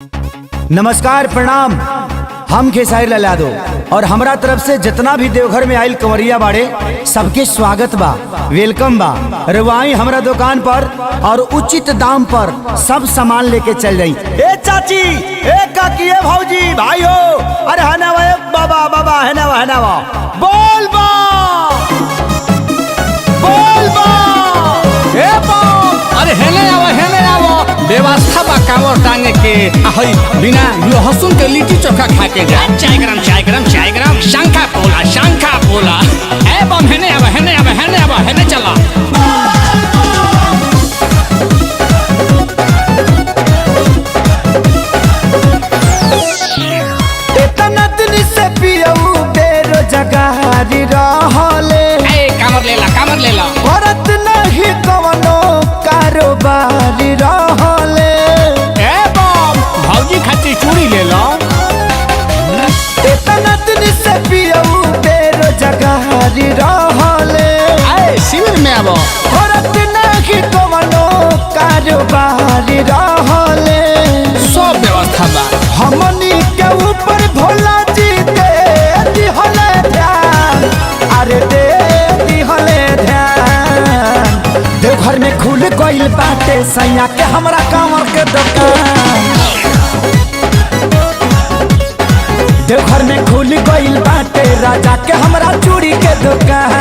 नमस्कार प्रणाम। हम खेसारी लाल यादव और हमरा तरफ से जितना भी देवघर में आयल कंवरिया बाड़े सबके स्वागत बा, वेलकम बा। रवाई हमरा दुकान पर और उचित दाम पर सब सामान लेके चल जाई। ए चाची, ए काकी, ए भौजी, भाइयो, अरे हनावा, ए बाबा बाबा, हनावा हनावा, बोल बा बोल बा, ए बम, अरे हेने आवो व्यवस्था बा कांवर टांगे के हई बिना लहसुन के लिट्टी चोखा खा के जा। चाय गरम शंखा पोला ए बम हेने आवा हेने चला। इतना दिन से पियऊ बेरोजगारी रहले, ए कामर लेला औरत नहीं कवनो कारोबारी रहले। ए बम भौजी खातिर चूड़ी ले लो। इतना दिन से पियऊ बेरोजगारी रहले, ए शिविर में आवो। औरत नहीं कवनो कारोबारी रहले। सब व्यवस्था बा हमनी के ऊपर भोला जी दे दिहले ध्यान, अरे दे दिहले ध्यान। देवघर में खुल गइल बाटे सैया के हमरा कांवर के दुकान। देवघर में खुल गइल बाटे राजा के हमरा चूड़ी के दुकान।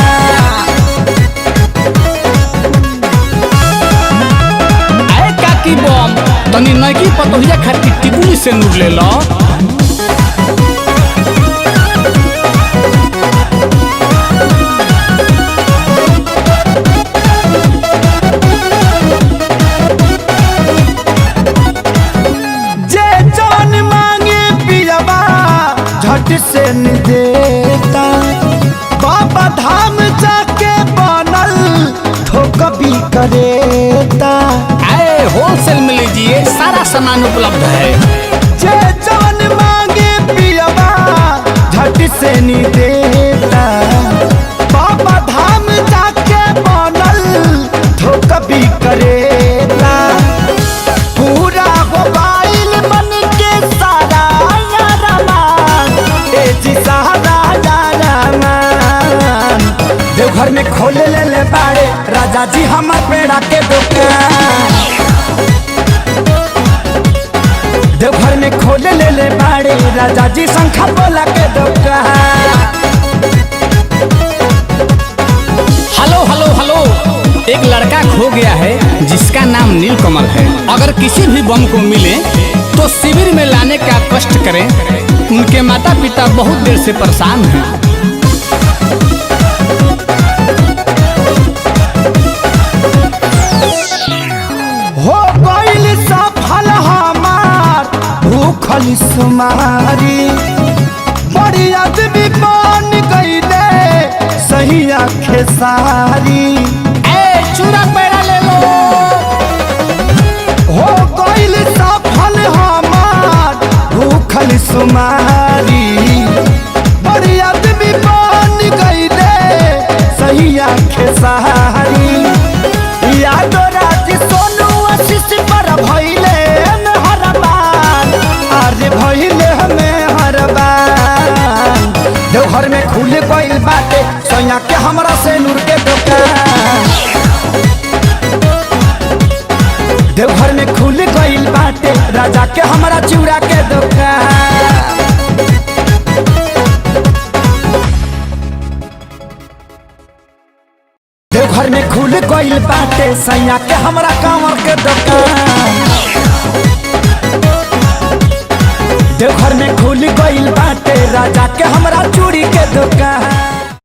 ए काकी बम तनी नकी पतोहिया खातिर टिकुली से नूर ले लो। जे जान मांगे पियबा झट से न देता, बाबा धाम जाके बनल ठोकबी करेता। आए होलसेल में लीजिए, सारा सामान उपलब्ध है। जे जान मांगे पियबा झट से न देता, बाबा धाम जाके बनल ठोकबी करेता। पूरा मोबाइल मन के सारा यारमान, ए जी सारा यारमान। देवघर में खोले ले बाड़े राजा जी हमर पेड़ा के दुकान। देवघर में खोले ले बाड़े राजा जी शंखा पोला के दुकान। हेलो एक लड़का खो गया है जिसका नाम नीलकमल है। अगर किसी भी बम को मिले तो शिविर में लाने का कष्ट करें। उनके माता पिता बहुत देर से परेशान हैं। हो गइल सफल हमार भूखल सुमारी, बड़ी आदमी बन गइले सही आखे सारी। ए चूड़ा पैरा ले लो। हो गइल सफल हमार भूखल सुमारी, बड़ी आदमी बन गइले सही आखे सारी। यादो राज सोनू आशीष पर भइले में हरबान, अरे भइले में हरबान। देवघर में खुल गइल बाटे सैया के हमरा से नूर के दुकान। देवघर में खुल गइल बाटे राजा के हमरा चूड़ा के दुकान। देवघर में खुल गइल बाटे सैया के हमरा कांवर के दुकान। देवघर में खुल गइल बाटे राजा के हमरा चूड़ी के दुकान।